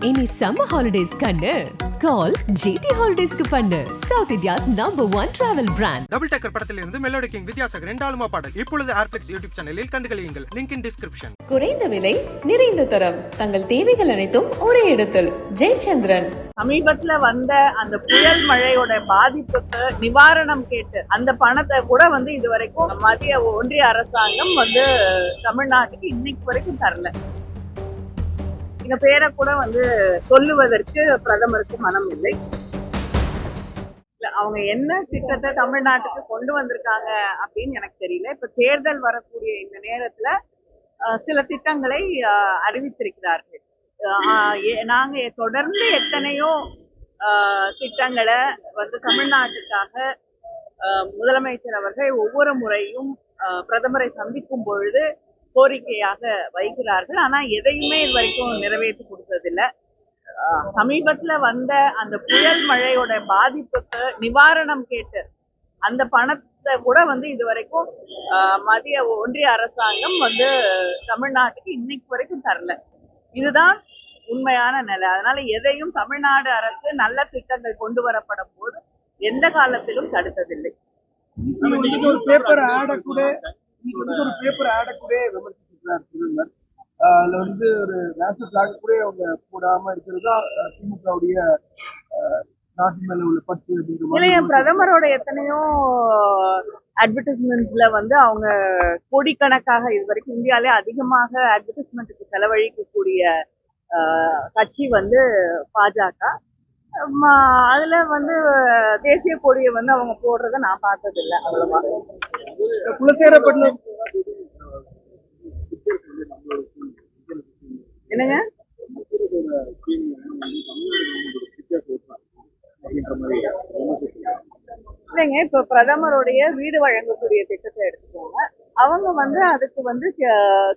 Any summer holidays kannu? Call GT Holidays ku pannu. South India's #1 travel brand. Double டக்கர் படத்தில் இருந்து melody king Vidyasagar ரெண்டாலுமா பாடல் இப்பொழுது ஏர்ஃப்ளெக்ஸ் YouTube சேனலில் கண்டுகளியுங்கள். Link in description. குறைந்த விலை நிறைந்த தரம் தங்கள் தேவைகள் அனைத்தும் ஒரே இடத்தில். ஜெயச்சந்திரன். சமீபத்துல வந்த அந்த புயல் மழையோட பாதிப்புக்கு நிவாரணம் கேட்டு அந்த பணத்தை கூட இது வரைக்கும் மத்திய ஒன்றிய அரசாங்கம் தமிழ்நாட்டுக்கு இன்னைக்கு வரைக்கும் தரல. இந்த பேரை கூட சொல்லுவதற்கு பிரதமருக்கு மனம் இல்லை. அவங்க என்ன திட்டத்தை தமிழ்நாட்டுக்கு கொண்டு வந்திருக்காங்க அப்படின்னு எனக்கு தெரியல. இப்ப தேர்தல் வரக்கூடிய இந்த நேரத்துல சில திட்டங்களை அறிவித்திருக்கிறார்கள். நாங்க தொடர்ந்து எத்தனையோ திட்டங்களை தமிழ்நாட்டுக்காக முதலமைச்சர் அவர்கள் ஒவ்வொரு முறையும் பிரதமரை சந்திக்கும் பொழுது கோரிக்கையாக வைக்கிறார்கள். ஆனா எதையுமே இது வரைக்கும் நிறைவேற்றி கொடுத்ததில்லை. சமீபத்துல வந்த அந்த புயல் மழையோட பாதிப்புக்கு நிவாரணம் கேட்டு அந்த பணத்தை கூட இது வரைக்கும் மத்திய ஒன்றிய அரசாங்கம் தமிழ்நாட்டுக்கு இன்னைக்கு வரைக்கும் தரல. இதுதான் உண்மையான நிலை. அதனால எதையும் தமிழ்நாடு அரசு நல்ல திட்டங்கள் கொண்டு வரப்படும் போது எந்த காலத்திலும் தடுத்ததில்லை. ஒரு பேப்பர் ஆட கூட விமர்சிச்சிருக்கிறார் பிரதமர். அதுல ஒரு நேஷனல் பிளாக் கூட அவங்க போடாம இருக்கிறதா திமுகவுடைய நாட்டு மேல உள்ள பற்று அப்படிங்கிற பிரதமரோட எத்தனையோ அட்வர்டைஸ்மெண்ட்ஸ்ல அவங்க கோடிக்கணக்காக இது வரைக்கும் இந்தியாலே அதிகமாக அட்வர்டைஸ்மெண்ட்டுக்கு செலவழிக்கக்கூடிய கட்சி பாஜக. அதுல தேசிய கொடியை அவங்க போடுறத நான் பார்த்தது இல்லை. அவ்வளவா குலசேரப்பட்டினம் என்னங்க இல்லைங்க, இப்ப பிரதமருடைய வீடு வழங்கக்கூடிய திட்டத்தை எடுத்துக்கோங்க. அவங்க அதுக்கு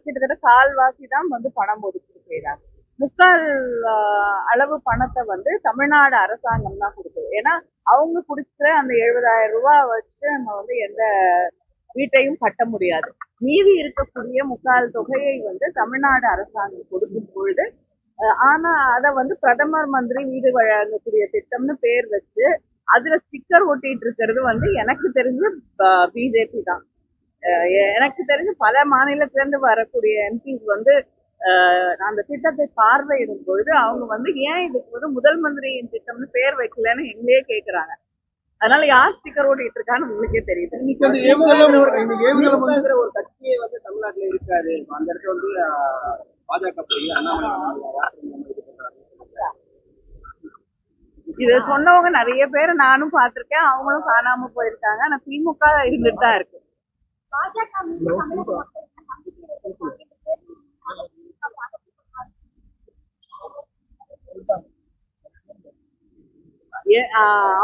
கிட்டத்தட்ட கால்வாசி தான் பணம் ஒதுக்கீடு செய்யறாங்க. முக்கால் அளவு பணத்தை தமிழ்நாடு அரசாங்கம் தான் கொடுக்குது. ஏன்னா அவங்க குடிச்ச அந்த 70,000 ரூபாய் வச்சு நம்ம எந்த வீட்டையும் கட்ட முடியாது. மீதி இருக்கக்கூடிய முக்கால் தொகையை தமிழ்நாடு அரசாங்கம் கொடுக்கும் பொழுது ஆனா அதை பிரதமர் மந்திரி வீடு வழங்கக்கூடிய திட்டம்னு பேர் வச்சு அதுல ஸ்டிக்கர் ஒட்டிட்டு இருக்கிறது எனக்கு தெரிஞ்சு பிஜேபி தான். எனக்கு தெரிஞ்சு பல மாநிலத்தில இருந்து வரக்கூடிய எம்பிஸ் அந்த திட்டத்தை பார்வையிடும் பொழுது அவங்க ஏன் இதுக்கு முதல் மந்திரியின் திட்டம்னு பேர் வைக்கலன்னு எங்களே கேக்குறாங்க. அதனால யார் ஸ்டிக்கர் ஓட்டிட்டு இருக்கான்னு உங்களுக்கே தெரியுது. ஒரு கட்சியே தமிழ்நாட்டுல இருக்காரு. அந்த இடத்துல பாஜக இத சொன்னவங்க நிறைய பேர் நானும் பார்த்திருக்கேன். அவங்களும் காணாம போயிருக்காங்க. ஆனா திமுக இருந்துட்டு தான் இருக்கு.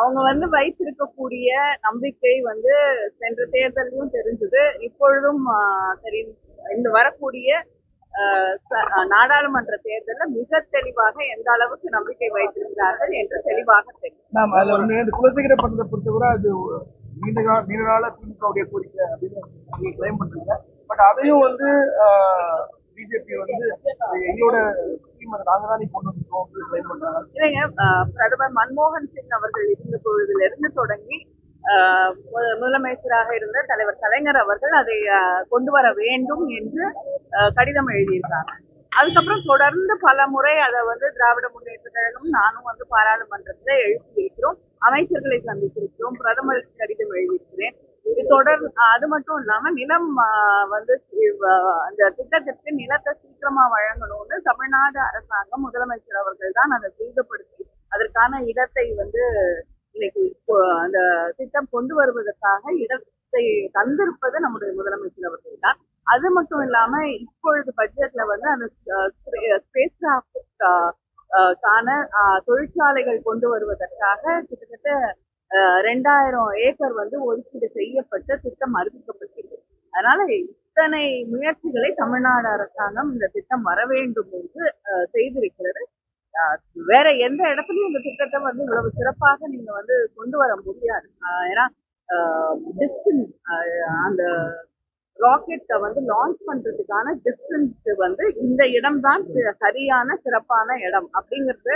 அவங்க வைத்திருக்கக்கூடிய நம்பிக்கை சென்ற தேர்தலையும் தெரிஞ்சது, இப்பொழுதும் தெரியும். இந்த வரக்கூடிய நாடாளுமன்ற தேர்தலில் மிக தெளிவாக எந்த அளவுக்கு நம்பிக்கை வைத்திருக்கிறார்கள் என்று தெளிவாக தெரியும். குலசேகரப்பட்டினத்தை பொறுத்தவரை அது நீண்ட நாள திமுகவுடைய கோரிக்கை அப்படின்னு கிளைம் பண்றீங்க. பட் அதையும் பிஜேபி எங்களோட இல்லைங்க, பிரதமர் மன்மோகன் சிங் அவர்கள் இருந்த பொழுதிலிருந்து தொடங்கி முதலமைச்சராக இருந்த தலைவர் கலைஞர் அவர்கள் அதை கொண்டு வர வேண்டும் என்று கடிதம் எழுதியிருக்காங்க. அதுக்கப்புறம் தொடர்ந்து பல முறை அதை திராவிட முன்னேற்ற கழகம் நானும் பாராளுமன்றத்துல எழுதி இருக்கிறோம், அமைச்சர்களை சந்தித்திருக்கிறோம், பிரதமருக்கு கடிதம் எழுதியிருக்கிறேன். அது மட்டும் இல்லாம நிலம் அந்த திட்டத்திற்கு நிலத்தை சீக்கிரமா வழங்கணும்னு தமிழ்நாடு அரசாங்கம் முதலமைச்சர் அவர்கள் தான் அதை துரிதப்படுத்தி அதற்கான இடத்தை இன்னைக்கு அந்த திட்டம் கொண்டு வருவதற்காக இடத்தை தந்திருப்பது நம்முடைய முதலமைச்சர் அவர்கள் தான். அது மட்டும் இல்லாம இப்பொழுது பட்ஜெட்ல அந்த ஸ்பேஸ் தொழிற்சாலைகள் கொண்டு வருவதற்காக கிட்டத்தட்ட 2000 ஏக்கர் ஒதுக்கீடு செய்யப்பட்ட திட்டம் அறிவிக்கப்பட்டிருக்கு. அதனால இத்தனை முயற்சிகளை தமிழ்நாடு அரசாங்கம் இந்த திட்டம் வர வேண்டும் என்று செய்திருக்கிறது. வேற எந்த இடத்துலயும் இந்த திட்டத்தை இவ்வளவு சிறப்பாக நீங்க கொண்டு வர முடியாது. ஏன்னா அந்த ராக்கெட்டை வந்து லான்ச் பண்றதுக்கான டிஸ்டன்ஸ் வந்து இந்த இடம் தான் சரியான சிறப்பான இடம் அப்படிங்கிறது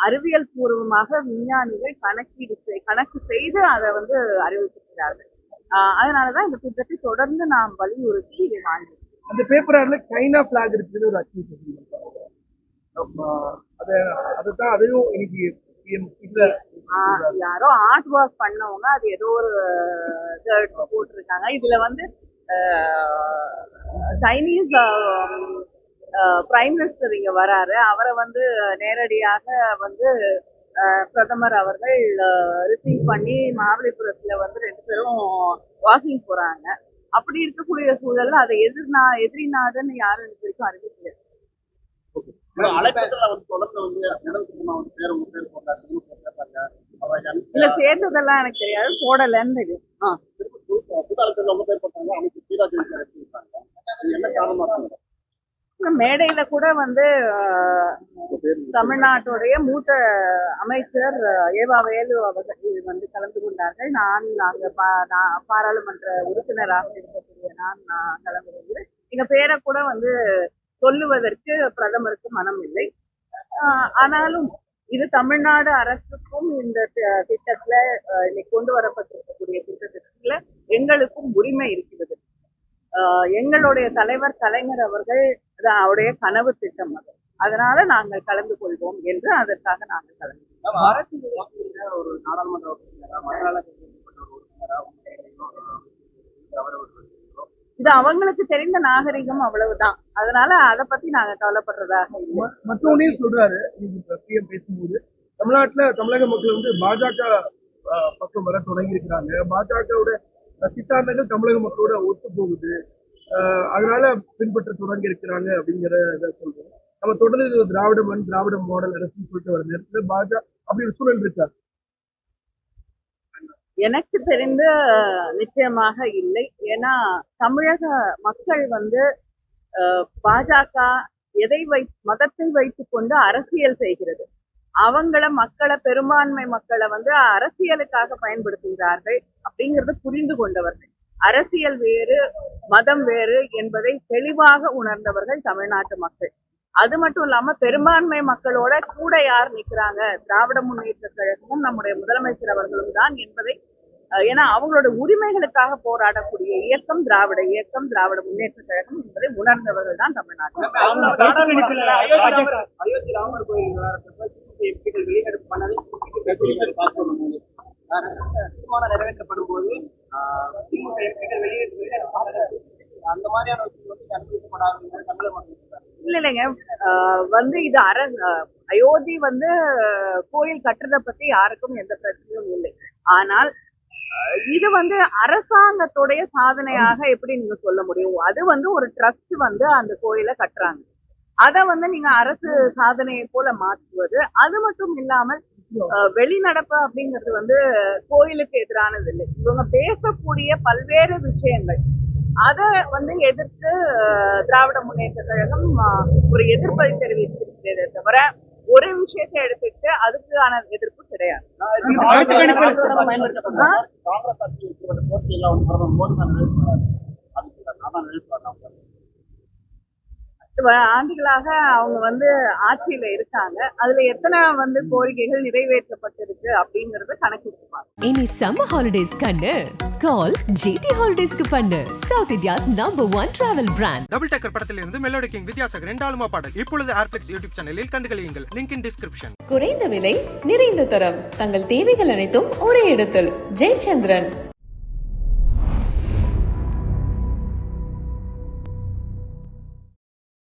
அறிவியல் பூர்வமாக விஞ்ஞானிகள் கணக்கு செய்து அதை வந்து அறிவித்திருக்கிறார்கள். அதனாலதான் இந்த திட்டத்தை தொடர்ந்து நாம் வலியுறுத்தி இதை வாங்கி அந்த பேப்பர் ஆர்ட்ல சைனா பிளாக் இருக்குது ஒரு அச்சீவ் அதுதான் அதையும் இன்னைக்கு யாரோ ஆர்ட் ஒர்க் பண்ணவங்க அது ஏதோ ஒரு போட்டிருக்காங்க. இதுல வந்து சைனீஸ் பிரைம் மினிஸ்டர் இங்க வராரு. அவரை வந்து நேரடியாக வந்து பிரதமர் அவர்கள் ரிசீவ் பண்ணி மகாபலிபுரத்துல வந்து 2 பேரும் வாக்கிங் போறாங்க. அப்படி இருக்கக்கூடிய சூழல்ல அதை எதிரி நாடுன்னு யாரும் எனக்கு வரைக்கும் அறிவிக்கல. இல்ல சேர்ந்ததெல்லாம் எனக்கு தெரியாது, போடலன்னு தெரியும். மேடையில கூட வந்து தமிழ்நாட்டுடைய மூத்த அமைச்சர் ஏவா வேலு அவர்கள் வந்து கலந்து கொண்டார்கள். நாங்க பாராளுமன்ற உறுப்பினராக இருக்கக்கூடிய நான் கலந்து கொண்டு எங்க பேரை கூட வந்து சொல்லுவதற்கு பிரதமருக்கு மனம் இல்லை. ஆனாலும் இது தமிழ்நாடு அரசுக்கும் இந்த திட்டத்துல இன்னைக்கு கொண்டு வரப்பட்டிருக்கக்கூடிய திட்டத்துல எங்களுக்கும் உரிமை இருக்கிறது. எங்களுடைய தலைவர் கலைஞர் அவர்கள் அவருடைய கனவு திட்டம் அது. அதனால நாங்கள் கலந்து கொள்வோம் என்று அதற்காக நாங்கள் கலந்து ஒரு நாடாளுமன்ற இது அவங்களுக்கு தெரிந்த நாகரிகம் அவ்வளவுதான். அதனால அதை பத்தி நாங்க கவலைப்படுறதாக இல்லை. மற்றவனையும் சொல்றாரு பிஎம் பேசும்போது தமிழக மக்கள் வந்து பாஜக பக்கம் வர தொடங்கி இருக்கிறாங்க. பாஜகவோட சித்தாந்தங்கள் தமிழக மக்களோட ஒத்து போகுது, அதனால பின்பற்ற தொடங்கி இருக்கிறாங்க அப்படிங்கிறத சொல்றோம். நம்ம தொடர்ந்து திராவிட மாடல் அரசுன்னு சொல்லிட்டு வர நேரத்துல பாஜக அப்படி ஒரு சூழல் இருக்கா? எனக்கு தெரிந்த நிச்சயமாக இல்லை. ஏன்னா தமிழக மக்கள் வந்து பாஜக மதத்தை வைத்துக் கொண்டு அரசியல் செய்கிறது. பெரும்பான்மை மக்களை வந்து அரசியலுக்காக பயன்படுத்துகிறார்கள் அப்படிங்கறத புரிந்து கொண்டவர்கள். அரசியல் வேறு மதம் வேறு என்பதை தெளிவாக உணர்ந்தவர்கள் தமிழ்நாட்டு மக்கள். அது மட்டும் இல்லாம பெரும்பான்மை மக்களோட கூட யார் நிக்கிறாங்க, திராவிட முன்னேற்ற கழகமும் நம்முடைய முதலமைச்சர் அவர்களும் தான் என்பதை, ஏன்னா அவங்களோட உரிமைகளுக்காக போராடக்கூடிய இயக்கம் திராவிட இயக்கம், திராவிட முன்னேற்ற கழகம் என்பதை உணர்ந்தவர்கள் தான் தமிழ்நாட்டில். அயோத்தி ராமர் கோயில் வெளிநடப்பு பண்ணதை நிறைவேற்றப்படும் போது அந்த மாதிரியான இல்லைங்க, வந்து இது அயோத்தி வந்து கோயில் கட்டுறதை பத்தி யாருக்கும் எந்த பிரச்சனையும் இல்லை. ஆனால் இது வந்து அரசாங்கத்துடைய சாதனையாக எப்படி நீங்க சொல்ல முடியும்? அது வந்து ஒரு ட்ரஸ்ட் வந்து அந்த கோயிலை கட்டுறாங்க. அதை வந்து நீங்க அரசு சாதனையை போல மாற்றுவது. அது மட்டும் இல்லாமல் வெளிநடப்பு அப்படிங்கிறது வந்து கோயிலுக்கு எதிரானது இல்லை. இவங்க பேசக்கூடிய பல்வேறு விஷயங்கள் அதை வந்து எதிர்த்து திராவிட முன்னேற்ற கழகம் ஒரு எதிர்ப்பை தெரிவித்திருக்கிறதே தவிர ஒரு விஷயத்தை எடுத்துட்டு அதுக்கான எதிர்ப்பு கிடையாது. ஆண்டுகளாக அவங்க வந்து ஆட்சியில இருக்காங்க. அதுல எத்தனை வந்து கோரிக்கைகள் நிறைவேற்றப்பட்டிருக்கு அப்படிங்கறத கணக்கிட்டுப்பாங்க. இனி சம்மர் ஹாலிடேஸ் கண்ணு கால் ஜிடி ஹாலிடேஸ்க்கு பண்ணு. South India's #1 travel brand. Double Tucker படத்திலிருந்து மெலோடி கிங் வித்யாசாகர் 2 ஆல்பம் பாடல் இப்பொழுது ஏர்ஃபிளிக்ஸ் யூடியூப் சேனலில் கண்டுகளியுங்கள். Link in description. குறைந்த விலை நிறைந்த தரம், தங்கள் தேவைகள் அனைத்தும் ஒரே இடத்தில். ஜெயச்சந்திரன்.